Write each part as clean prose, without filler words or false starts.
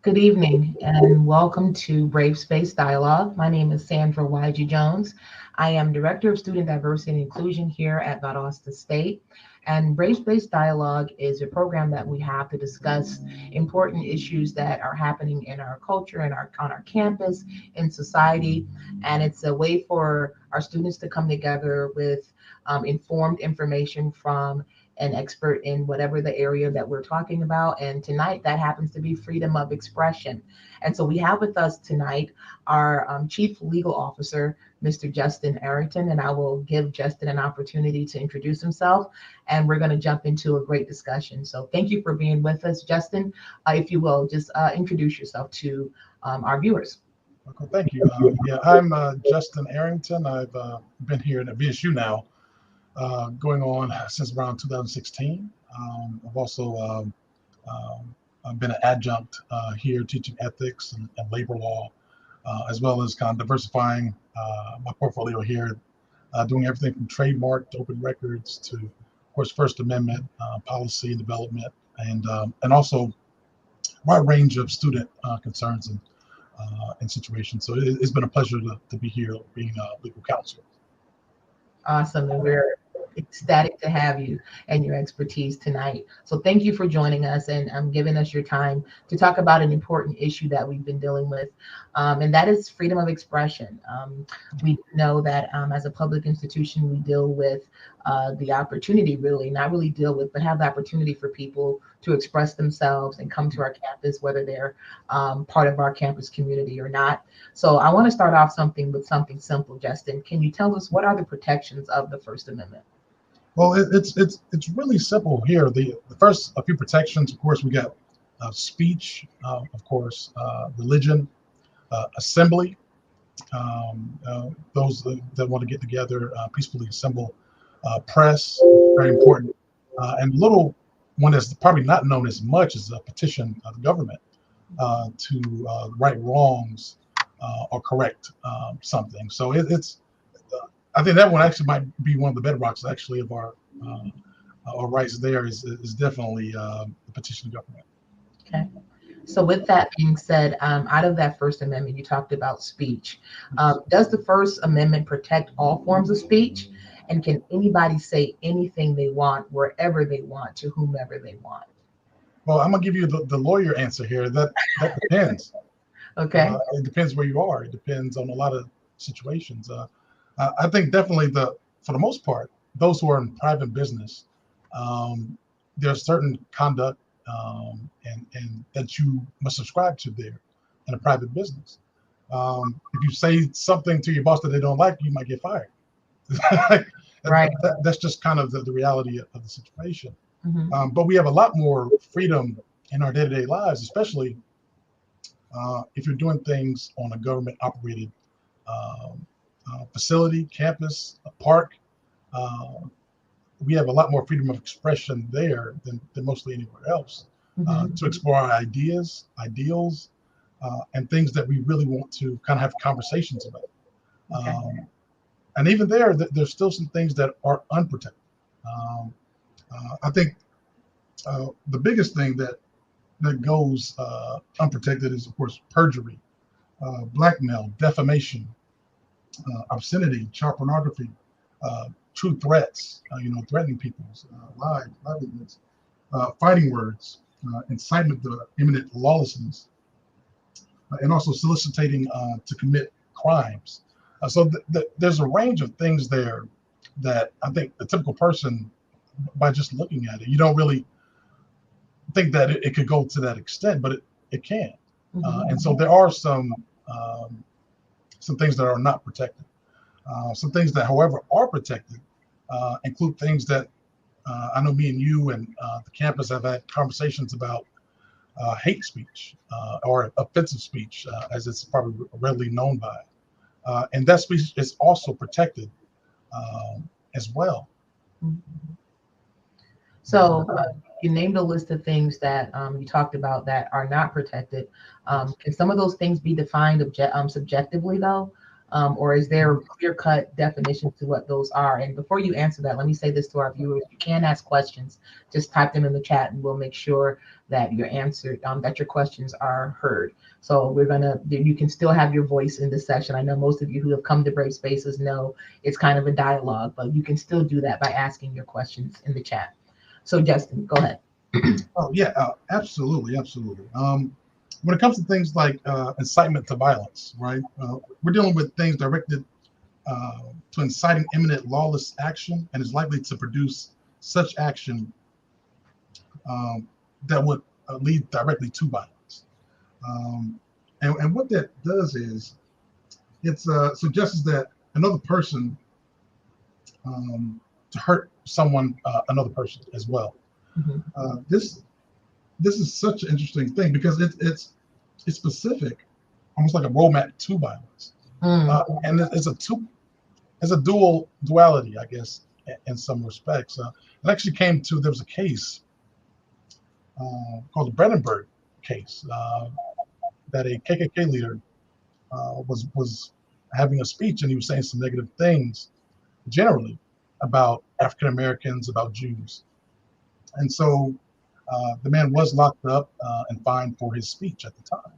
Good evening and welcome to Brave Space Dialogue. My name is Sandra YG Jones. I am Director of Student Diversity and Inclusion here at Valdosta State. And Brave Space Dialogue is a program that we have to discuss important issues that are happening in our culture and on our campus, in society. And it's a way for our students to come together with informed information from an expert in whatever the area that we're talking about. And tonight, that happens to be freedom of expression. And so we have with us tonight our Chief Legal Officer, Mr. Justin Arrington, and I will give Justin an opportunity to introduce himself, and we're going to jump into a great discussion. So thank you for being with us, Justin. If you will, just introduce yourself to our viewers. Okay, thank you. Yeah, I'm Justin Arrington. I've been here at VSU now, going on since around 2016. I've also I've been an adjunct here teaching ethics and labor law, as well as kind of diversifying my portfolio here, doing everything from trademark to open records to, of course, First Amendment policy and development, and also a wide range of student concerns and situations. So it's been a pleasure to be here being a legal counsel. Awesome. And we're ecstatic to have you and your expertise tonight. So thank you for joining us and giving us your time to talk about an important issue that we've been dealing with, and that is freedom of expression. We know that as a public institution, we deal with the opportunity, not really deal with, but have the opportunity for people to express themselves and come to our campus, whether they're part of our campus community or not. So I want to start off with something simple, Justin. Can you tell us what are the protections of the First Amendment? Well, it's really simple here. The first a few protections, of course, we got speech, of course, religion, assembly. Those that want to get together peacefully assemble. Press, very important, and little one that's probably not known as much is a petition of the government to right wrongs or correct something. So it's I think that one actually might be one of the bedrocks actually of our rights. There is definitely the petition of government. Okay. So with that being said, out of that First Amendment, you talked about speech. Does the First Amendment protect all forms of speech? And can anybody say anything they want, wherever they want, to whomever they want? Well, I'm gonna give you the lawyer answer here. That depends. Okay. It depends where you are. It depends on a lot of situations. I think definitely for the most part, those who are in private business, there's certain conduct and that you must subscribe to there in a private business. If you say something to your boss that they don't like, you might get fired. Right. That's just kind of the reality of the situation. Mm-hmm. But we have a lot more freedom in our day-to-day lives, especially if you're doing things on a government-operated facility, campus, a park. We have a lot more freedom of expression there than mostly anywhere else, to explore our ideas, ideals, and things that we really want to kind of have conversations about. Okay. And even there's still some things that are unprotected. I think the biggest thing that goes unprotected is, of course, perjury, blackmail, defamation, obscenity, child pornography, true threats, threatening people's livelihoods, fighting words, incitement to imminent lawlessness, and also soliciting to commit crimes. So there's a range of things there that I think the typical person, by just looking at it, you don't really think that it could go to that extent, but it can. And so there are some things that are not protected. Some things that, however, are protected include things that I know me and you and the campus have had conversations about hate speech or offensive speech, as it's probably readily known by. And that speech is also protected as well. So you named a list of things that you talked about that are not protected. Can some of those things be defined subjectively, though? Or is there clear-cut definitions to what those are? And before you answer that, let me say this to our viewers: you can ask questions. Just type them in the chat, and we'll make sure that you're answered, that your questions are heard. So you can still have your voice in this session. I know most of you who have come to Brave Spaces know it's kind of a dialogue, but you can still do that by asking your questions in the chat. So Justin, go ahead. Oh yeah, absolutely. When it comes to things like incitement to violence, right? We're dealing with things directed to inciting imminent lawless action and is likely to produce such action that would lead directly to violence. And what that does is it suggests that another person to hurt someone, another person as well. Mm-hmm. This is such an interesting thing because it's specific, almost like a roadmap to violence, and it's a duality, I guess, in some respects. It actually there was a case called the Brendenberg Case that a KKK leader was having a speech, and he was saying some negative things generally about African Americans, about Jews, and so the man was locked up and fined for his speech at the time.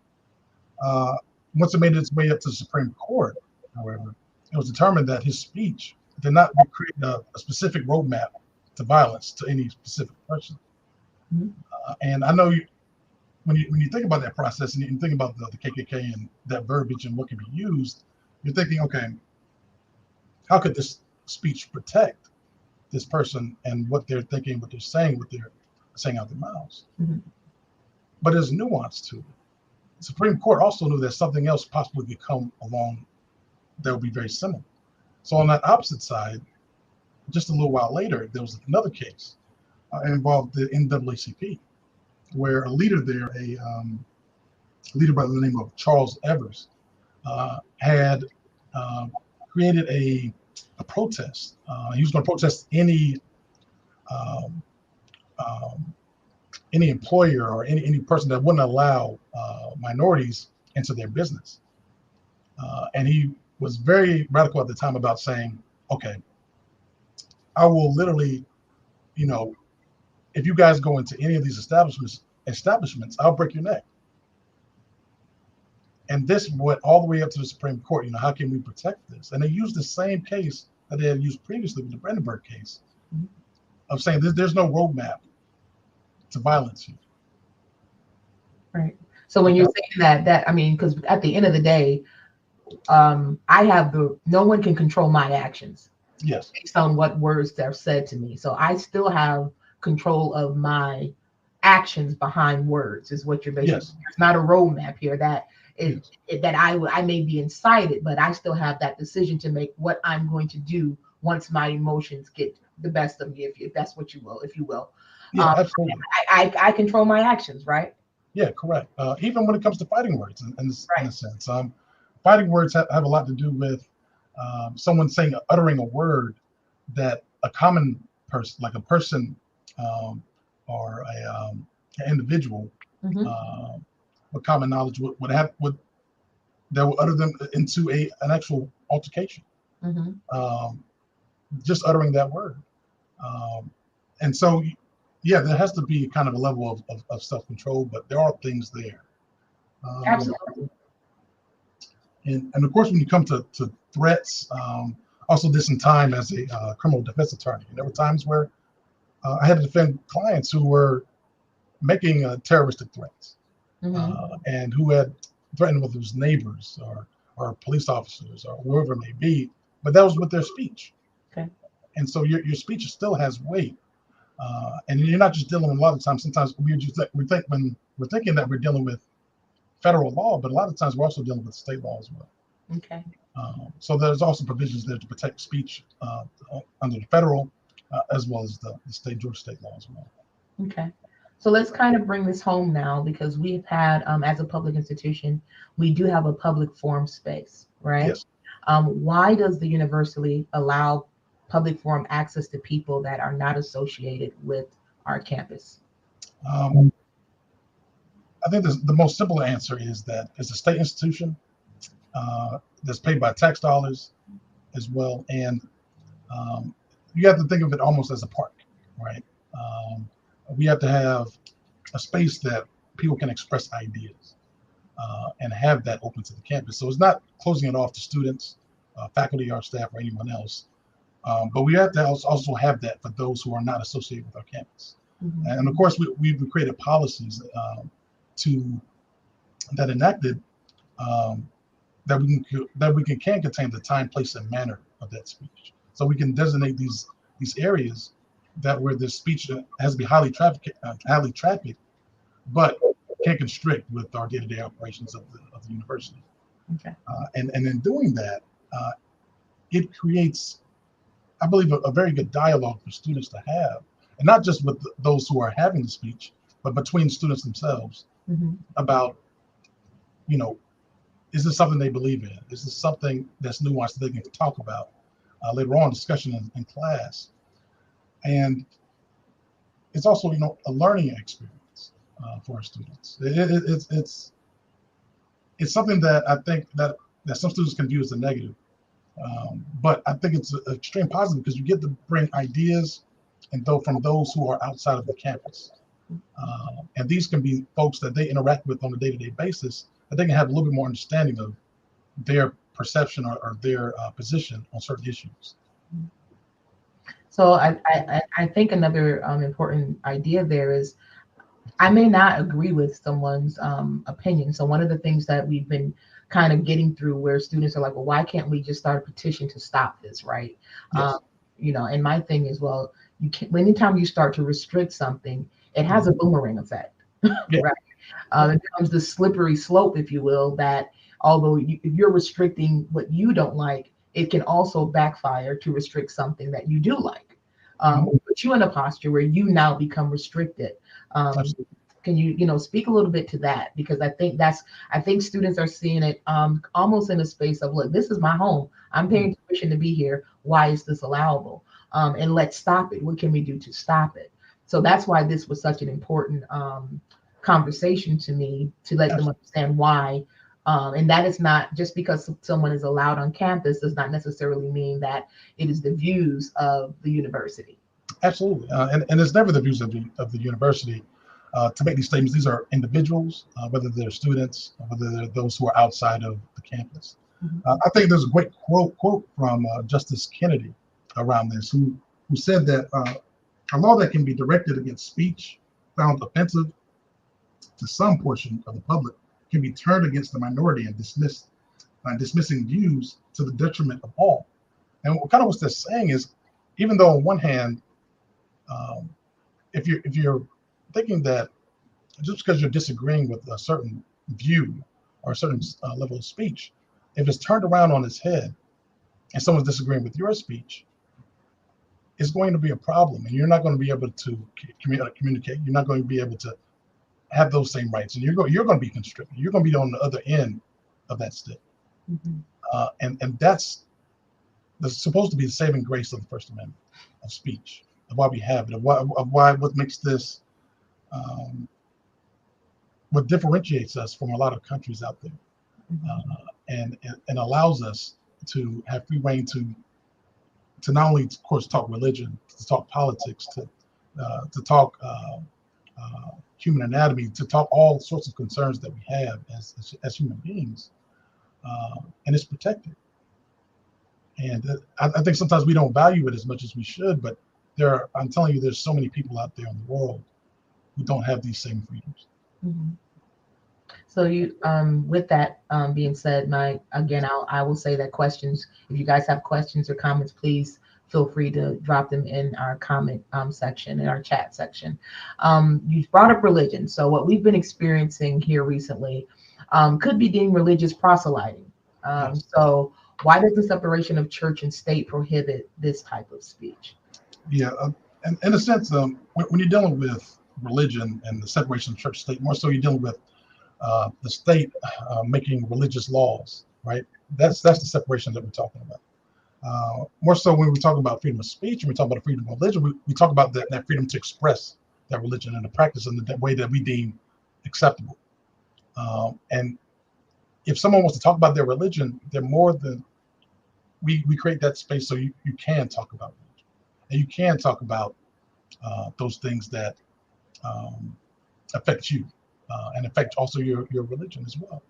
Once it made its way up to the Supreme Court, however, it was determined that his speech did not create a specific roadmap to violence to any specific person. Mm-hmm. And I know when you think about that process and you think about the KKK and that verbiage and what can be used, you're thinking, okay, how could this speech protect this person and what they're thinking, what they're saying, what they're saying out their mouths? Mm-hmm. But there's nuance to it. The Supreme Court also knew that something else possibly could come along that would be very similar. So on that opposite side, just a little while later, there was another case involved the NAACP, where a leader there, a leader by the name of Charles Evers, had created a protest. He was going to protest any employer or any person that wouldn't allow minorities into their business. And he was very radical at the time about saying, okay, I will literally, if you guys go into any of these establishments, I'll break your neck. And this went all the way up to the Supreme Court. How can we protect this? And they used the same case that they had used previously with the Brendenberg case of saying there's no roadmap to violence here. Right. So when you're saying that, I mean, because at the end of the day, no one can control my actions. Yes. Based on what words are said to me. So I still have control of my actions behind words, is what you're basically. Yes. There's not a roadmap here that I may be incited, but I still have that decision to make what I'm going to do once my emotions get the best of me, if that's what you will. Yeah, absolutely. I control my actions, right? Yeah, correct. Even when it comes to fighting words, in a sense, fighting words have a lot to do with someone uttering a word that a common person, like a person or an individual, with common knowledge that will utter them into an actual altercation. Just uttering that word, and so. Yeah, there has to be kind of a level of self-control, but there are things there. Absolutely. And of course, when you come to threats, also did some time as a criminal defense attorney. There were times where I had to defend clients who were making terroristic threats and who had threatened with his neighbors or police officers or whoever it may be, but that was with their speech. Okay. And so your speech still has weight. And you're not just dealing with, a lot of times, sometimes we're thinking that we're dealing with federal law, but a lot of times we're also dealing with state law as well. Okay. So there's also provisions there to protect speech under the federal as well as the Georgia state law as well. Okay. So let's kind of bring this home now, because we've had, as a public institution, we do have a public forum space, right? Yes. Why does the university allow public forum access to people that are not associated with our campus? I think the most simple answer is that it's a state institution. that's paid by tax dollars as well. And you have to think of it almost as a park, right? We have to have a space that people can express ideas and have that open to the campus. So it's not closing it off to students, faculty, or staff, or anyone else. But we have to also have that for those who are not associated with our campus. Mm-hmm. And of course, we've created policies that enacted that we can contain the time, place, and manner of that speech. So we can designate these areas that where this speech has to be highly trafficked, but can't constrict with our day-to-day operations of the university. Okay. And in doing that, it creates, I believe, a very good dialogue for students to have, and not just with those who are having the speech, but between students themselves mm-hmm. about, is this something they believe in? Is this something that's nuanced that they can talk about later on discussion in class? And it's also, a learning experience for our students. It's something that I think that some students can view as a negative. But I think it's an extreme positive because you get to bring ideas from those who are outside of the campus. And these can be folks that they interact with on a day-to-day basis, that they can have a little bit more understanding of their perception or their position on certain issues. So I think another important idea there is I may not agree with someone's opinion. So one of the things that we've been kind of getting through where students are like, well, why can't we just start a petition to stop this, right? Yes. And my thing is, well, you can, anytime you start to restrict something, it has a boomerang effect, yeah. Right? It becomes the slippery slope, if you will, that although if you're restricting what you don't like, it can also backfire to restrict something that you do like. Put you in a posture where you now become restricted. Can you speak a little bit to that? Because I think students are seeing it almost in a space of, look, this is my home. I'm paying tuition to be here. Why is this allowable? And let's stop it. What can we do to stop it? So that's why this was such an important conversation to me, to let them understand why. And that is not just because someone is allowed on campus does not necessarily mean that it is the views of the university. Absolutely. And it's never the views of the university to make these statements. These are individuals, whether they're students, whether they're those who are outside of the campus. Mm-hmm. I think there's a great quote from Justice Kennedy around this, who said that a law that can be directed against speech found offensive to some portion of the public can be turned against the minority and dismissed, dismissing views to the detriment of all. And what that's saying is, even though on one hand, if you're thinking that just because you're disagreeing with a certain view or a certain level of speech, if it's turned around on its head and someone's disagreeing with your speech, it's going to be a problem, and you're not going to be able to communicate. You're not going to be able to have those same rights, and you're going to be constricted. You're going to be on the other end of that stick. Mm-hmm. And that's supposed to be the saving grace of the First Amendment of speech, of why we have it, of what makes this, what differentiates us from a lot of countries out there, mm-hmm. And allows us to have free reign to not only, of course, talk religion, to talk politics, to talk human anatomy, to talk all sorts of concerns that we have as human beings, and it's protected. And I think sometimes we don't value it as much as we should, but I'm telling you, there's so many people out there in the world who don't have these same freedoms. Mm-hmm. So you, with that being said, I will say that questions, if you guys have questions or comments, please feel free to drop them in our comment section, in our chat section. You brought up religion. So what we've been experiencing here recently could be deemed religious proselyting. Yes. So why does the separation of church and state prohibit this type of speech? Yeah, and in a sense, when you're dealing with religion and the separation of church and state, more so you're dealing with the state making religious laws, right? That's the separation that we're talking about. More so when we talk about freedom of speech and we talk about freedom of religion, we talk about that freedom to express that religion and the practice in the way that we deem acceptable. And if someone wants to talk about their religion, they're more than we create that space so you can talk about religion, and you can talk about those things that affect you and affect also your religion as well.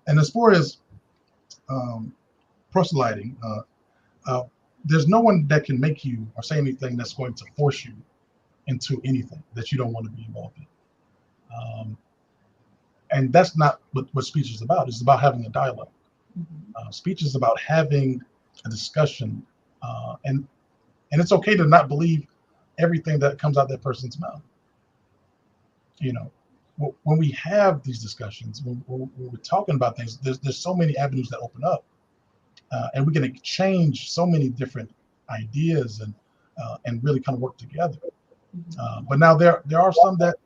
And as far as proselyting, there's no one that can make you or say anything that's going to force you into anything that you don't want to be involved in. And that's not what speech is about. It's about having a dialogue. Speech is about having a discussion, and it's okay to not believe everything that comes out that person's mouth. You know, when we have these discussions, when we're talking about things, there's so many avenues that open up, and we can exchange so many different ideas and really kind of work together. But now there are some that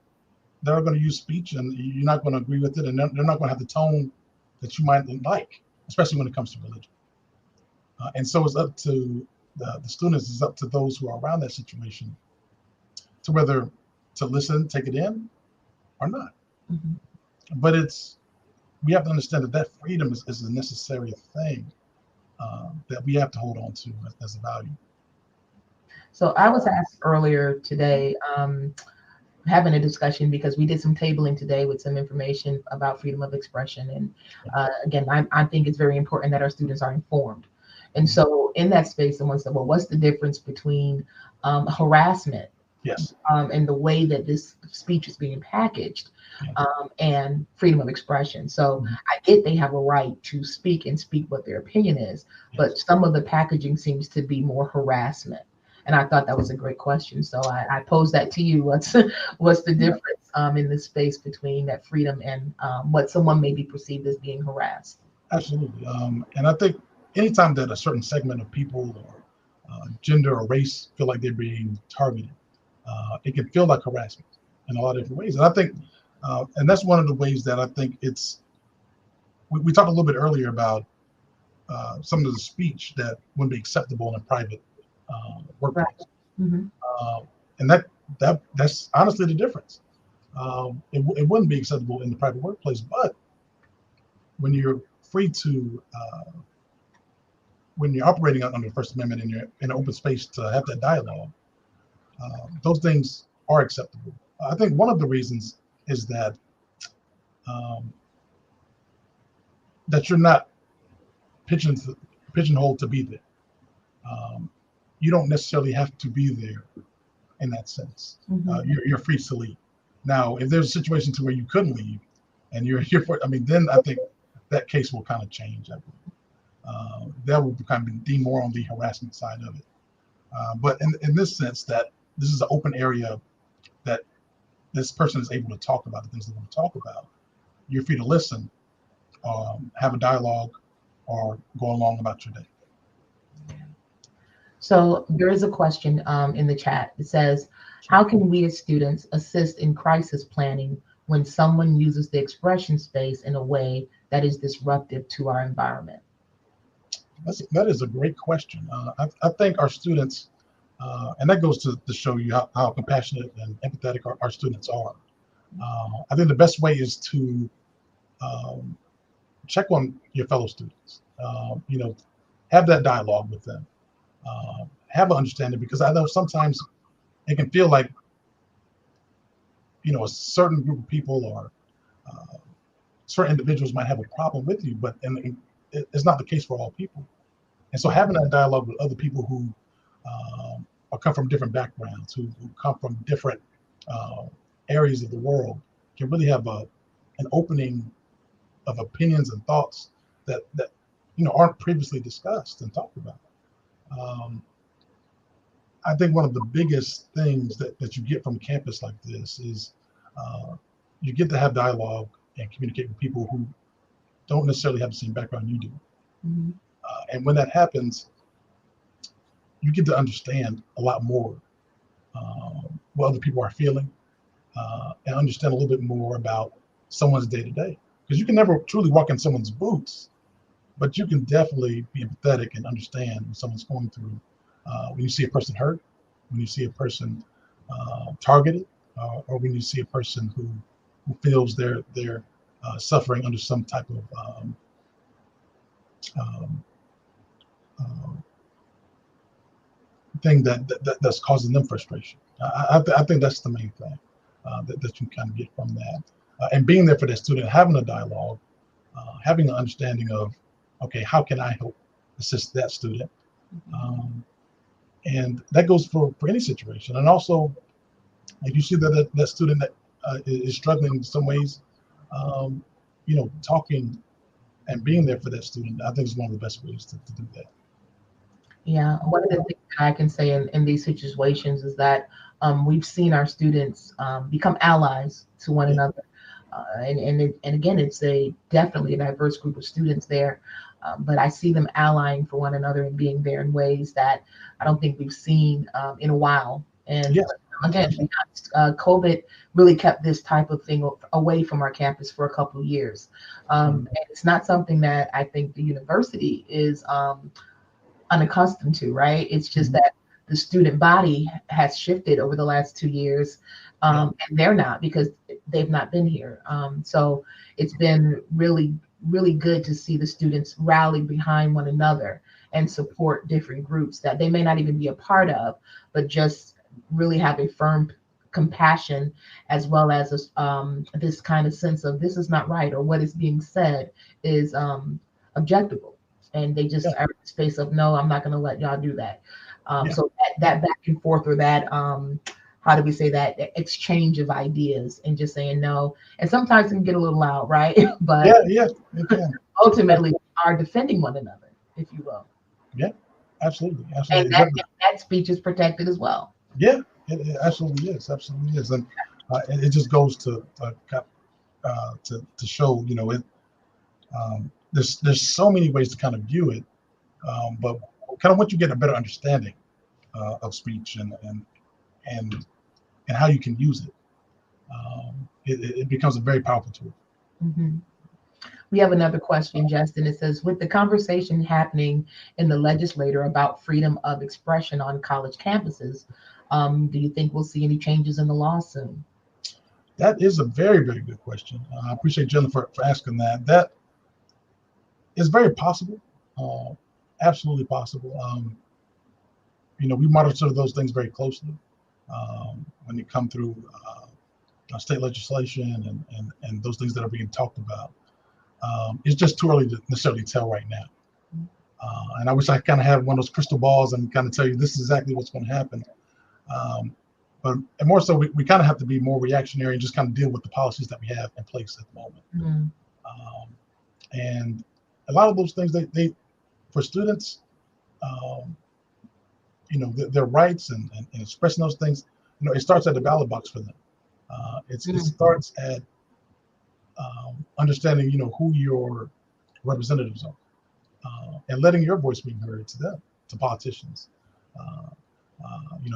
are going to use speech, and you're not going to agree with it, and they're not going to have the tone that you might like, especially when it comes to religion. And so it's up to the students, it's up to those who are around that situation to whether to listen, take it in, or not. But we have to understand that freedom is a necessary thing that we have to hold on to as a value. So I was asked earlier today, having a discussion, because we did some tabling today with some information about freedom of expression. And again, I think it's very important that our students are informed. And so in that space, someone said, well, what's the difference between harassment and the way that this speech is being packaged and freedom of expression? So I get they have a right to speak and speak what their opinion is, but some of the packaging seems to be more harassment. And I thought that was a great question. So I posed that to you. What's the difference in this space between that freedom and what someone may be perceived as being harassed? Absolutely. And I think anytime that a certain segment of people or gender or race feel like they're being targeted, it can feel like harassment in a lot of different ways. And I think, and that's one of the ways that I think we talked a little bit earlier about some of the speech that wouldn't be acceptable in a private workplace. And that's honestly the difference. It wouldn't be acceptable in the private workplace, but when you're free to, when you're operating under the First Amendment and you're in an open space to have that dialogue, those things are acceptable. I think one of the reasons is that that you're not pigeonholed to be there. You don't necessarily have to be there in that sense. You're free to leave. Now, if there's a situation to where you couldn't leave and you're here for, then I think that case will kind of change. That will kind of be more on the harassment side of it. But in this sense, that this is an open area that this person is able to talk about the things they want to talk about. You're free to listen, have a dialogue, or go along about your day. So there is a question in the chat. It says, how can we as students assist in crisis planning when someone uses the expression space in a way that is disruptive to our environment? That is a great question. I think our students, and that goes to show you how compassionate and empathetic our students are. I think the best way is to check on your fellow students. Have that dialogue with them. Have an understanding, because I know sometimes it can feel like, a certain group of people or certain individuals might have a problem with you, but it's not the case for all people. And so having that dialogue with other people who come from different backgrounds, who come from different areas of the world, can really have an opening of opinions and thoughts that aren't previously discussed and talked about. I think one of the biggest things that you get from campus like this is you get to have dialogue and communicate with people who don't necessarily have the same background you do. And when that happens, you get to understand a lot more what other people are feeling and understand a little bit more about someone's day-to-day. Because you can never truly walk in someone's boots, but you can definitely be empathetic and understand what someone's going through. When you see a person hurt, when you see a person targeted, or when you see a person who feels they're suffering under some type of um, uh, thing that's causing them frustration. I think that's the main thing that you kind of get from that. And being there for that student, having a dialogue, having an understanding of, okay, how can I help assist that student? And that goes for any situation. And also, if you see that student that is struggling in some ways, talking and being there for that student, I think is one of the best ways to do that. Yeah, one of the things that I can say in these situations is that we've seen our students become allies to one Yeah. another. And again, it's definitely a diverse group of students there, but I see them allying for one another and being there in ways that I don't think we've seen in a while. And Yes. again, COVID really kept this type of thing away from our campus for a couple of years. And it's not something that I think the university is unaccustomed to, right? It's just Mhm. that the student body has shifted over the last 2 years, Yeah. and they're not because they've not been here. So it's been really, really good to see the students rally behind one another and support different groups that they may not even be a part of, but just really have a firm compassion as well as this kind of sense of this is not right or what is being said is objectable, and they just Yeah. are in the space of no, I'm not going to let y'all do that. Yeah. So that back and forth, or that how do we say that exchange of ideas and just saying no, and sometimes it can get a little loud, right? But Yeah. It can. ultimately we are defending one another, if you will, Yeah. Absolutely. and Absolutely. that speech is protected as well. Yeah. It absolutely is. Absolutely is. And it just goes to show, there's so many ways to kind of view it, but kind of once you get a better understanding of speech and how you can use it, it becomes a very powerful tool. Hmm. We have another question, Justin. It says, with the conversation happening in the legislature about freedom of expression on college campuses, do you think we'll see any changes in the law soon? That is a very, very good question. I appreciate Jennifer for asking that. That is very possible, uh, absolutely possible. We monitor those things very closely when they come through state legislation and those things that are being talked about. It's just too early to necessarily tell right now. And I wish I kind of had one of those crystal balls and kind of tell you this is exactly what's going to happen. Um, but and more so, we kind of have to be more reactionary and just kind of deal with the policies that we have in place at the moment. Mm-hmm. Um, and a lot of those things, they for students, um, their rights and expressing those things, it starts at the ballot box for them. It starts at understanding, who your representatives are, and letting your voice be heard to them, to politicians, uh,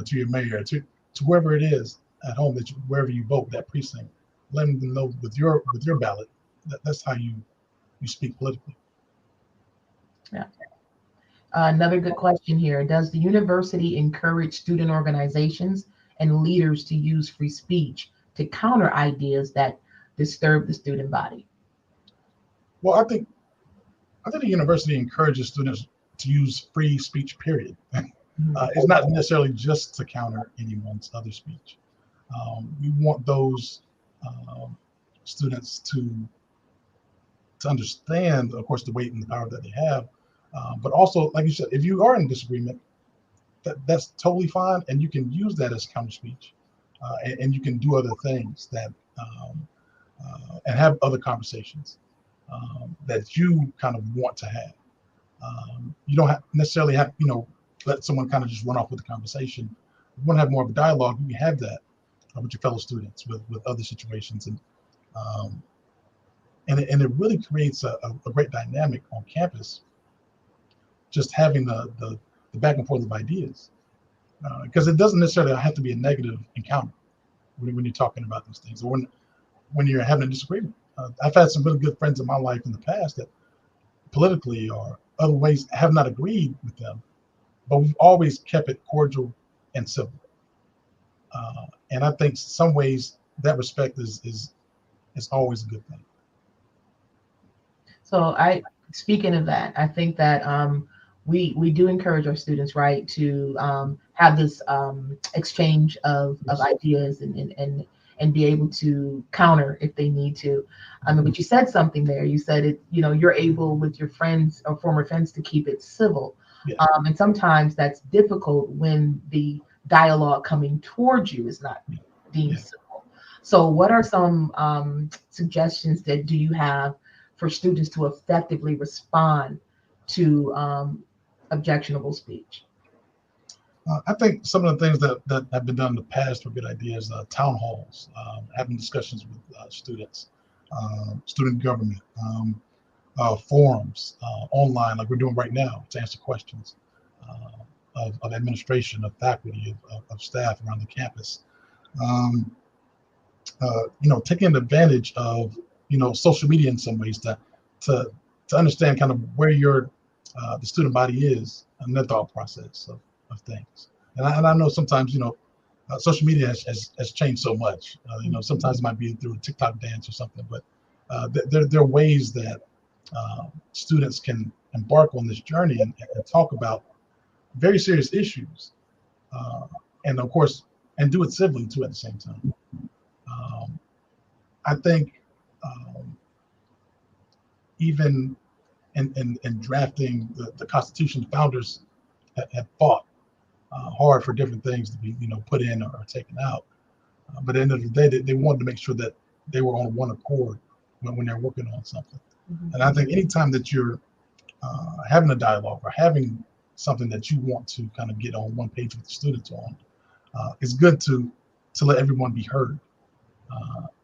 to your mayor, to whoever it is at home wherever you vote, that precinct, letting them know with your ballot that's how you speak politically. Yeah. Another good question here. Does the university encourage student organizations and leaders to use free speech to counter ideas that disturb the student body? Well, I think the university encourages students to use free speech, period. It's not necessarily just to counter anyone's other speech. We want those um, students to understand, of course, the weight and the power that they have. But also, like you said, if you are in disagreement, that's totally fine, and you can use that as counter speech, and you can do other things and have other conversations that you kind of want to have. You don't necessarily have, let someone kind of just run off with the conversation. You want to have more of a dialogue. You can have that with your fellow students, with other situations, um, and it really creates a great dynamic on campus. Just having the back and forth of ideas, because it doesn't necessarily have to be a negative encounter when you're talking about these things, or when you're having a disagreement. I've had some really good friends in my life in the past that politically or other ways have not agreed with them, but we've always kept it cordial and civil. And I think some ways that respect is always a good thing. So speaking of that, I think that we do encourage our students, right, to have this exchange of Yes. ideas and be able to counter if they need to. I mean, but you said something there. You said it, you're able with your friends or former friends to keep it civil. Yeah. And sometimes that's difficult when the dialogue coming towards you is not deemed Yeah. civil. So, what are some suggestions that do you have for students to effectively respond to objectionable speech? I think some of the things that have been done in the past were good ideas. Town halls, having discussions with students, student government, forums, online, like we're doing right now, to answer questions of administration, of faculty, of staff around the campus. Um, Taking advantage of social media in some ways to to understand kind of where your the student body is and their thought process of things. And I know sometimes social media has changed so much. Sometimes it might be through a TikTok dance or something, but there are ways that students can embark on this journey and talk about very serious issues, uh, and of course, and do it civilly too at the same time. Um, I think um, even in drafting the Constitution, the founders had fought hard for different things to be put in or taken out. But at the end of the day, they wanted to make sure that they were on one accord when they're working on something. Mhm. And I think anytime that you're having a dialogue or having something that you want to kind of get on one page with the students on, it's good to let everyone be heard,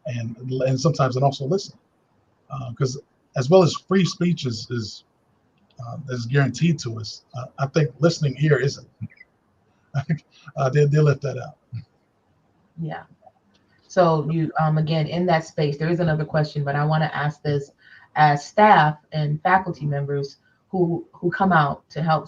and sometimes and also listen, because as well as free speech is guaranteed to us, I think listening here isn't. I think they left that out. Yeah. So you again in that space, there is another question, but I want to ask this as staff and faculty members who come out to help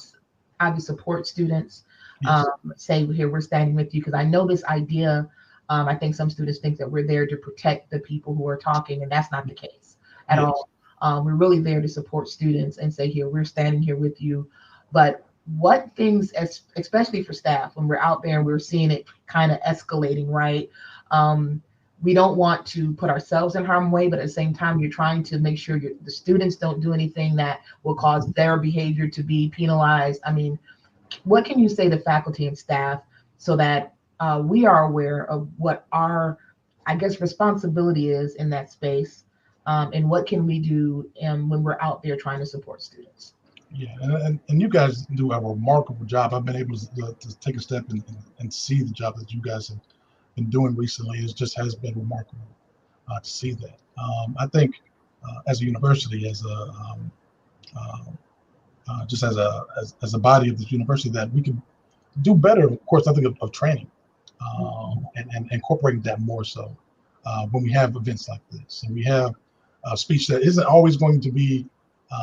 obviously support students. Yes. Say here we're standing with you because I know this idea. I think some students think that we're there to protect the people who are talking, and that's not the case at Yes. all. We're really there to support students and say here we're standing here with you. But what things, especially for staff, when we're out there and we're seeing it kind of escalating, right? Um, we don't want to put ourselves in harm's way, but at the same time, you're trying to make sure the students don't do anything that will cause their behavior to be penalized. I mean, what can you say to faculty and staff so that we are aware of what our, I guess, responsibility is in that space, and what can we do when we're out there trying to support students? Yeah, and you guys do a remarkable job. I've been able to take a step and see the job that you guys have been doing recently. It just has been remarkable to see that. I think as a university, as a uh, just as a body of this university, that we can do better. Of course, I think of training and incorporating that more so when we have events like this, and we have speech that isn't always going to be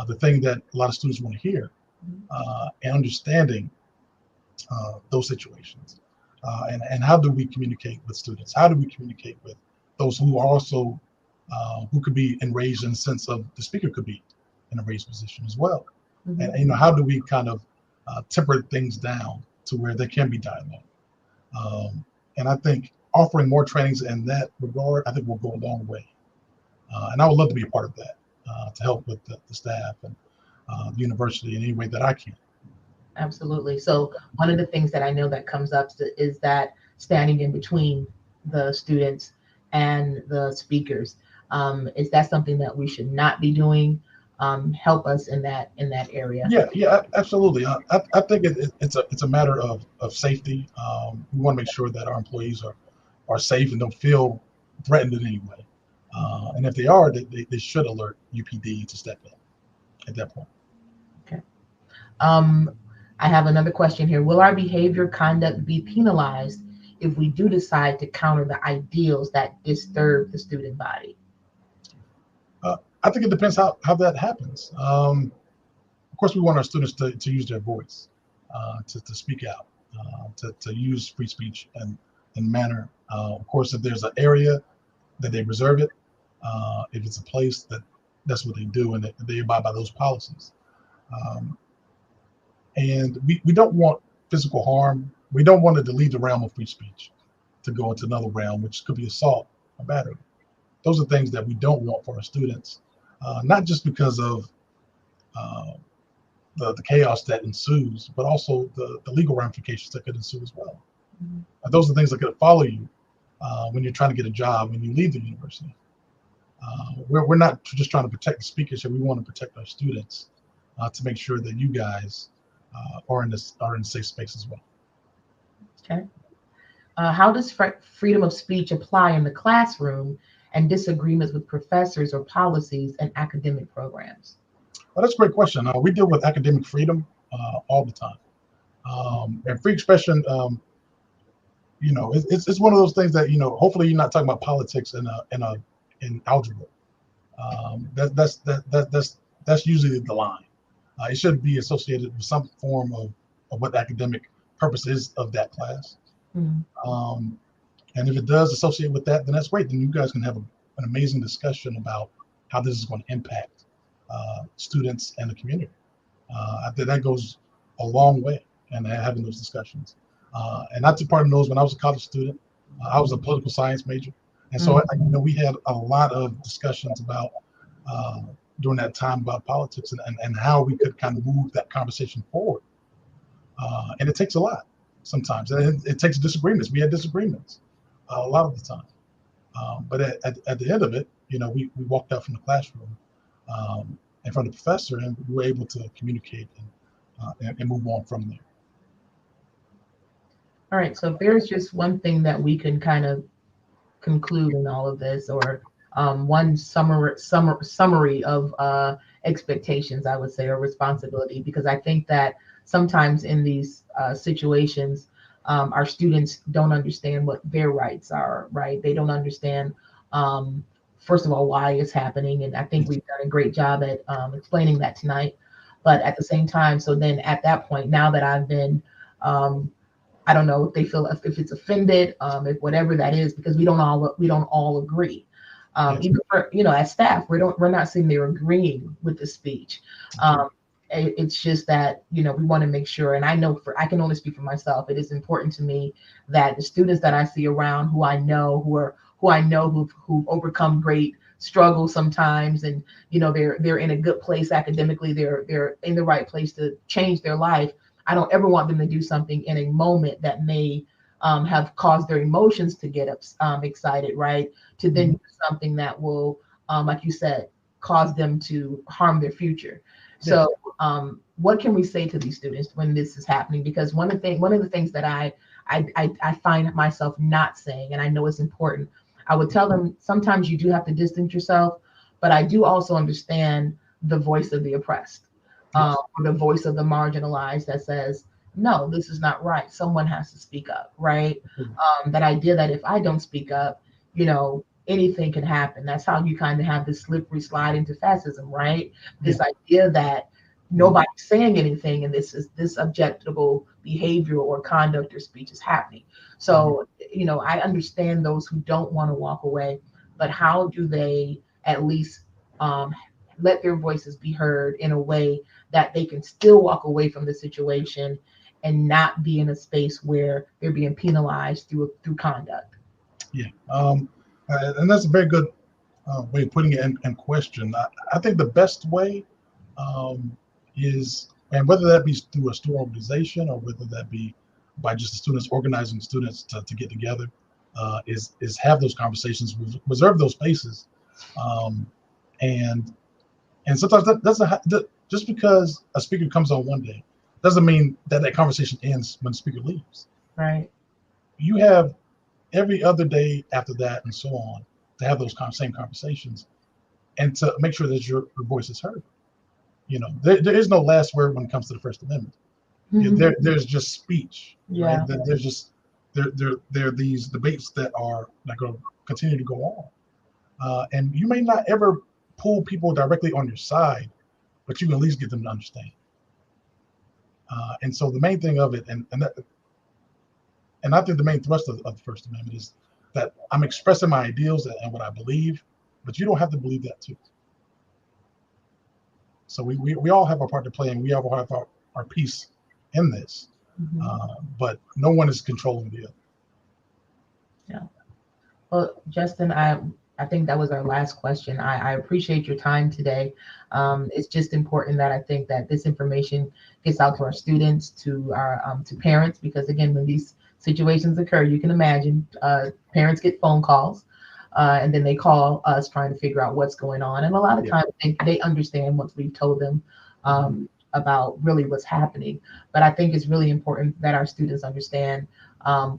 the thing that a lot of students want to hear, and understanding those situations. And how do we communicate with students? How do we communicate with those who are also who could be enraged in the sense of the speaker could be in a raised position as well? Mhm. And how do we kind of temper things down to where there can be dialogue? And I think offering more trainings in that regard, I think will go a long way. And I would love to be a part of that to help with the staff and the university in any way that I can. Absolutely. So one of the things that I know that comes up is that standing in between the students and the speakers. Is that something that we should not be doing? Help us in that area. Yeah, yeah, absolutely. I think it's a matter of safety. We want to make sure that our employees are safe and don't feel threatened in any way. And if they are, they should alert UPD to step in at that point. Okay. Um, I have another question here. Will our behavior conduct be penalized if we do decide to counter the ideals that disturb the student body? I think it depends how that happens. Of course, we want our students to use their voice, to speak out, to use free speech and manner. Of course, if there's an area that they reserve it, if it's a place that that's what they do, and they abide by those policies. Um, and we don't want physical harm. We don't want it to leave the realm of free speech to go into another realm, which could be assault or battery. Those are things that we don't want for our students, not just because of uh, the chaos that ensues, but also the legal ramifications that could ensue as well. Those are things that could follow you when you're trying to get a job when you leave the university. We're not just trying to protect the speakers here. We want to protect our students to make sure that you guys are in a safe space as well. Okay. How does freedom of speech apply in the classroom and disagreements with professors or policies and academic programs? Well, that's a great question. We deal with academic freedom all the time, and free expression. It's one of those things that hopefully you're not talking about politics in algebra. That's usually the line. It should be associated with some form of what the academic purpose is of that class. Um, and if it does associate with that, then that's great. Then you guys can have an amazing discussion about how this is going to impact students and the community. I think that goes a long way in having those discussions. And I took part in those when I was a college student. I was a political science major. And so, we had a lot of discussions about during that time about politics and how we could kind of move that conversation forward. And it takes a lot sometimes. And it takes disagreements. We had disagreements a lot of the time. But at the end of it, we walked out from the classroom and from the professor, and we were able to communicate and move on from there. All right. So if there's just one thing that we can kind of conclude in all of this, or one summary of expectations, I would say, or responsibility, because I think that sometimes in these situations, our students don't understand what their rights are, right? They don't understand, first of all, why it's happening. And I think we've done a great job at explaining that tonight. But at the same time, so then at that point, now that I've been, I don't know if they feel if it's offended, if whatever that is, because we don't all agree. Even for, as staff, we're not sitting there agreeing with the speech. It's just that, we want to make sure, and I can only speak for myself. It is important to me that the students that I see around, who I know who've overcome great struggles sometimes, and they're in a good place academically, they're in the right place to change their life. I don't ever want them to do something in a moment that may have caused their emotions to get excited, right? To then do something that will, like you said, cause them to harm their future. So what can we say to these students when this is happening? Because one of the things that I find myself not saying, and I know it's important, I would tell them sometimes you do have to distance yourself, but I do also understand the voice of the oppressed, the voice of the marginalized that says, no, this is not right. Someone has to speak up, right? That idea that if I don't speak up, anything can happen. That's how you kind of have this slippery slide into fascism, right? This idea that nobody's saying anything, and this objectionable behavior or conduct or speech is happening. So, I understand those who don't want to walk away, but how do they at least let their voices be heard in a way that they can still walk away from the situation and not be in a space where they're being penalized through conduct? Yeah. And that's a very good way of putting it in question. I think the best way is, and whether that be through a student organization or whether that be by just the students organizing students to get together, is have those conversations, reserve those spaces, and sometimes that doesn't just because a speaker comes on one day doesn't mean that conversation ends when the speaker leaves. Right. You have every other day after that and so on to have those same conversations and to make sure that your voice is heard. There is no last word when it comes to the First Amendment. There's just speech. Right? There's just there are these debates that are going to continue to go on, and you may not ever pull people directly on your side, but you can at least get them to understand. And so the main thing of it, and I think the main thrust of the First Amendment is that I'm expressing my ideals and what I believe, but you don't have to believe that too. So we all have our part to play, and we all have our piece in this. But no one is controlling the other. Yeah. Well, Justin, I think that was our last question. I appreciate your time today. It's just important that I think that this information gets out to our students, to our to parents, because again, when these situations occur, you can imagine parents get phone calls, and then they call us trying to figure out what's going on. And a lot of times they understand once we've told them about really what's happening. But I think it's really important that our students understand,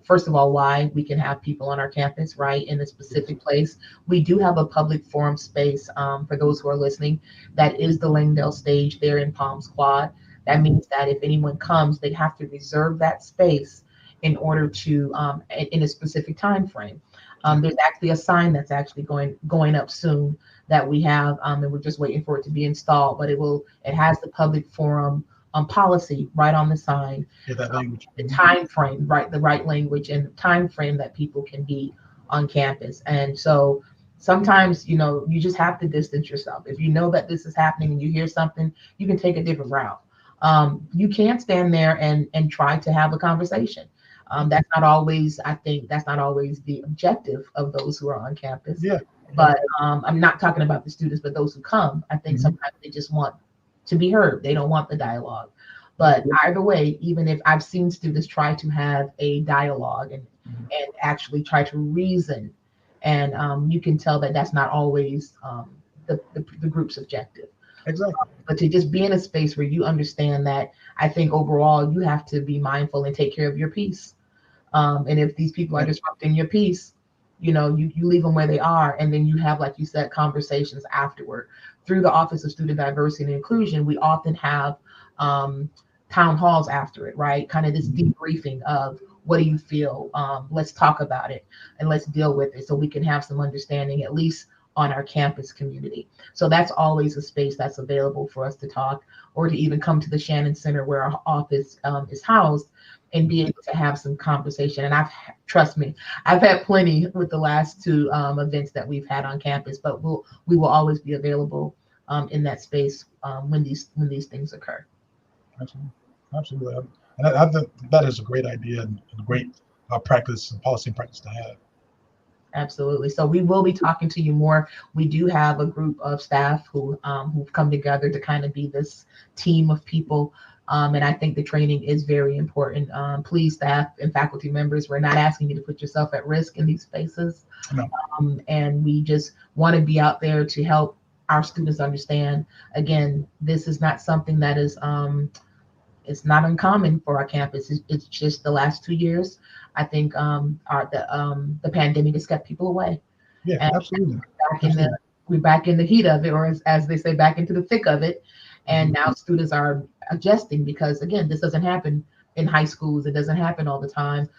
first of all, why we can have people on our campus, right, in a specific place. We do have a public forum space, for those who are listening. That is the Langdale stage there in Palms Quad. That means that if anyone comes, they have to reserve that space in order to, in a specific time frame. There's actually a sign that's actually going up soon that we have, and we're just waiting for it to be installed. But it has the public forum policy right on the sign. Yeah, that language. The time frame, right, the right language and the time frame that people can be on campus. And so sometimes, you just have to distance yourself. If you know that this is happening and you hear something, you can take a different route. You can't stand there and try to have a conversation. That's not always, I think, that's not always the objective of those who are on campus. Yeah. But I'm not talking about the students, but those who come. I think sometimes they just want to be heard. They don't want the dialogue. But either way, even if I've seen students try to have a dialogue and actually try to reason, and you can tell that that's not always the group's objective. Exactly. But to just be in a space where you understand that, I think overall you have to be mindful and take care of your peace. And if these people are disrupting your peace, you leave them where they are, and then you have, like you said, conversations afterward. Through the Office of Student Diversity and Inclusion, we often have town halls after it, right? Kind of this debriefing of, what do you feel? Let's talk about it and let's deal with it so we can have some understanding, at least on our campus community. So that's always a space that's available for us to talk, or to even come to the Shannon Center where our office is housed, and be able to have some conversation. And trust me, I've had plenty with the last two events that we've had on campus, but we will always be available in that space when these things occur. Absolutely. And I think that is a great idea and a great practice and policy and practice to have. Absolutely. So we will be talking to you more. We do have a group of staff who've come together to kind of be this team of people. And I think the training is very important. Please, staff and faculty members, we're not asking you to put yourself at risk in these spaces. No. And we just want to be out there to help our students understand. Again, this is not something that is it's not uncommon for our campus. It's just the last 2 years, I think the pandemic has kept people away. Yeah, and absolutely. We're back in the heat of it, or as they say, back into the thick of it. And now students are adjusting, because again, this doesn't happen in high schools. It doesn't happen all the time.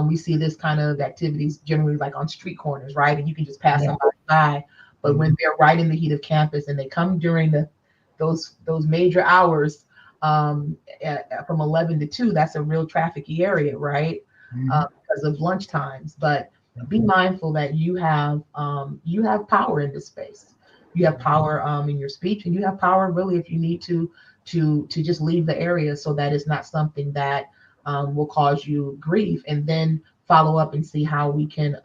We see this kind of activities generally like on street corners, right? And you can just pass somebody by. But when they're right in the heat of campus and they come during those major hours, from 11 to 2, that's a real trafficky area, right? Because of lunch times. But be mindful that you have power in this space. You have power in your speech, and you have power really if you need to just leave the area, so that it's not something that will cause you grief, and then follow up and see how we can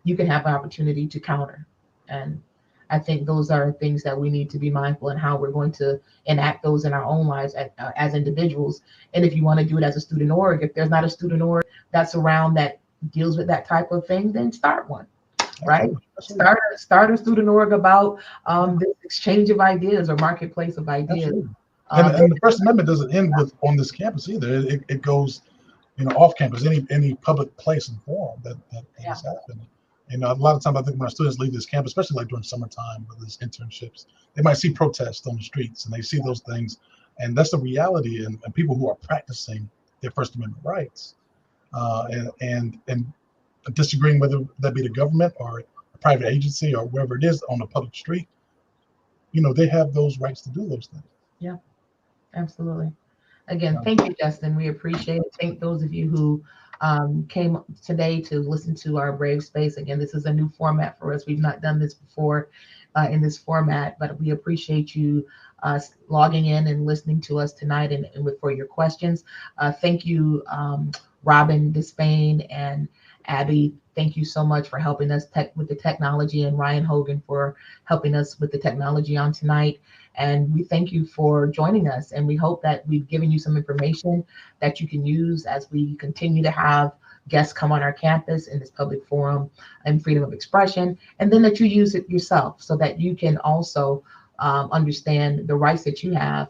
you can have an opportunity to counter. And I think those are things that we need to be mindful in how we're going to enact those in our own lives as individuals. And if you want to do it as a student org, if there's not a student org that's around that deals with that type of thing, then start one, right? Start a student org about this exchange of ideas or marketplace of ideas. And the First Amendment doesn't end on this campus either. It goes, off campus, any public place and forum that is happening. A lot of times I think when our students leave this campus, especially like during summertime with these internships, they might see protests on the streets, and they see those things, and that's the reality. And people who are practicing their First Amendment rights, and disagreeing, whether that be the government or a private agency or wherever it is on a public street, they have those rights to do those things. Yeah, absolutely. Again, thank you, Justin. We appreciate it. Thank those of you who came today to listen to our Brave Space. Again, this is a new format for us. We've not done this before in this format, but we appreciate you logging in and listening to us tonight and for your questions. Thank you, Robin Despain and Abby. Thank you so much for helping us with the technology, and Ryan Hogan for helping us with the technology on tonight. And we thank you for joining us. And we hope that we've given you some information that you can use as we continue to have guests come on our campus in this public forum and freedom of expression, and then that you use it yourself so that you can also understand the rights that you have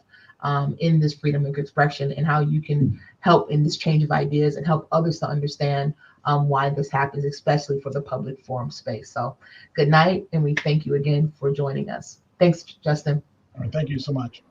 in this freedom of expression, and how you can help in this change of ideas and help others to understand why this happens, especially for the public forum space. So good night, and we thank you again for joining us. Thanks, Justin. All right, thank you so much.